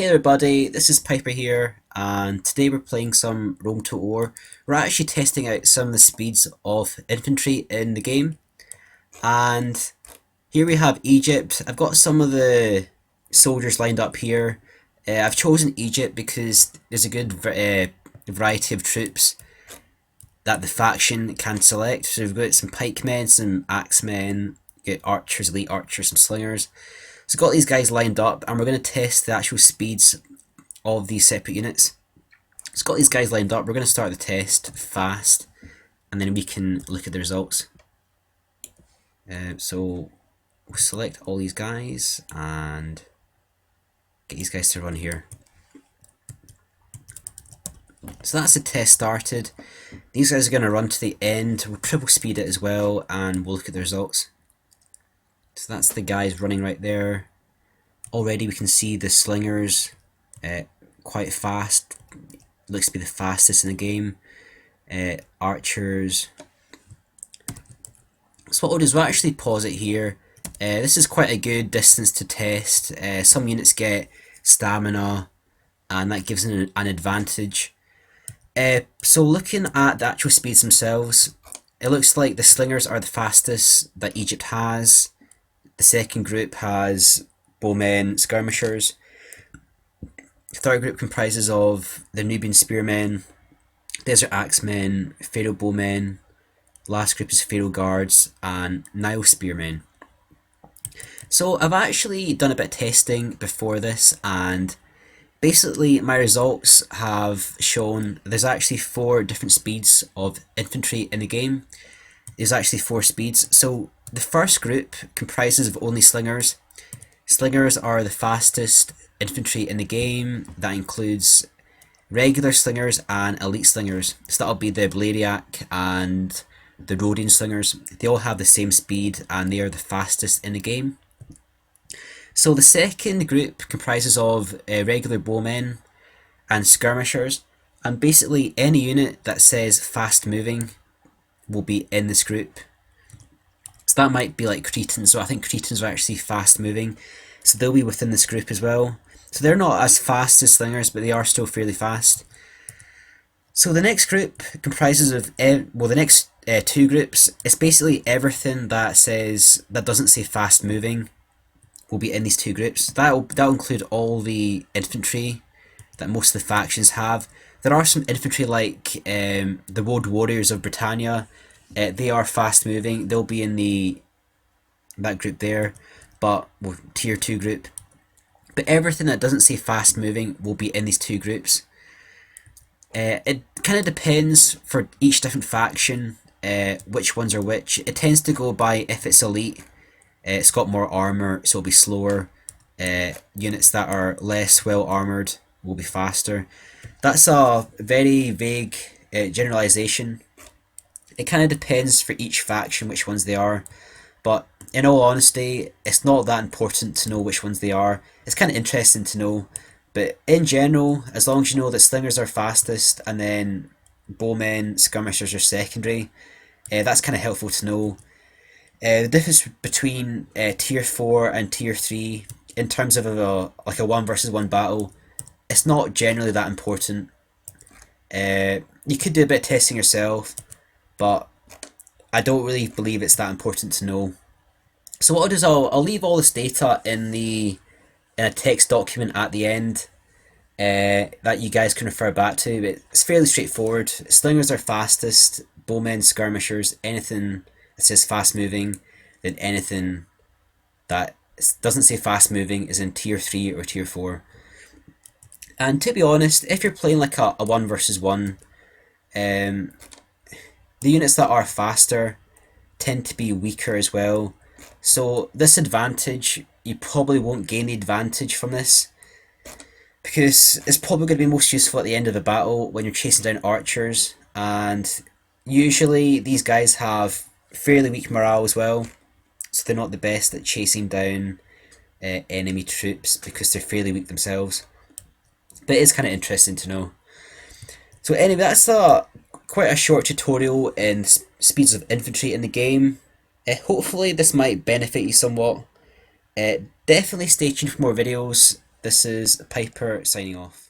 Hey everybody, this is Piper here, and today we're playing some Rome to War. We're actually testing out some of the speeds of infantry in the game, and here we have Egypt. I've got some of the soldiers lined up here. I've chosen Egypt because there's a good variety of troops that the faction can select. So we've got some pikemen, some axemen, get archers, elite archers, some slingers. So I've got these guys lined up, and we're going to test the actual speeds of these separate units. So got these guys lined up. We're going to start the test fast, and then we can look at the results. So we'll select all these guys and get these guys to run here. So that's the test started. These guys are going to run to the end. We'll triple speed it as well, and we'll look at the results. So that's the guys running right there. Already we can see the slingers quite fast. Looks to be the fastest in the game. Archers. So what we'll do is we'll actually pause it here. This is quite a good distance to test. Some units get stamina, and that gives them an advantage. So looking at the actual speeds themselves, it looks like the slingers are the fastest that Egypt has. The second group has bowmen, skirmishers. The third group comprises of the Nubian spearmen, desert axemen, pharaoh bowmen. Last group is pharaoh guards and Nile spearmen. So I've actually done a bit of testing before this, and basically my results have shown there's actually 4 different speeds of infantry in the game. There's actually 4 speeds. So the first group comprises of only slingers. Slingers are the fastest infantry in the game. That includes regular slingers and elite slingers. So that'll be the Blariac and the Rhodian slingers. They all have the same speed, and they are the fastest in the game. So the second group comprises of regular bowmen and skirmishers, and basically any unit that says fast moving will be in this group. So that might be like Cretans. So I think Cretans are actually fast moving, so they'll be within this group as well. So they're not as fast as slingers, but they are still fairly fast. So the next group comprises of the next 2 groups. It's basically everything that doesn't say fast moving will be in these 2 groups. That'll include all the infantry that most of the factions have. There are some infantry like the Road Warriors of Britannia. They are fast moving. They'll be in that group there, but tier 2 group. But everything that doesn't say fast moving will be in these 2 groups. It kind of depends for each different faction which ones are which. It tends to go by if it's elite. It's got more armour, so it'll be slower. Units that are less well armoured will be faster. That's a very vague generalisation. It kind of depends for each faction which ones they are, but in all honesty, it's not that important to know which ones they are. It's kind of interesting to know, but in general, as long as you know that slingers are fastest and then bowmen, skirmishers are secondary, that's kind of helpful to know. The difference between tier 4 and tier 3 in terms of a 1 versus 1 battle, it's not generally that important. You could do a bit of testing yourself, but I don't really believe it's that important to know. So what I'll do is I'll leave all this data in a text document at the end that you guys can refer back to. It's fairly straightforward. Slingers are fastest, bowmen, skirmishers, anything that says fast moving, then anything that doesn't say fast moving is in tier 3 or tier 4. And to be honest, if you're playing like a 1 versus 1, the units that are faster tend to be weaker as well. So this advantage, you probably won't gain the advantage from this, because it's probably going to be most useful at the end of the battle when you're chasing down archers, and usually these guys have fairly weak morale as well, so they're not the best at chasing down enemy troops because they're fairly weak themselves. But it is kind of interesting to know. So anyway, that's quite a short tutorial in speeds of infantry in the game. Hopefully this might benefit you somewhat. Definitely stay tuned for more videos. This is Piper signing off.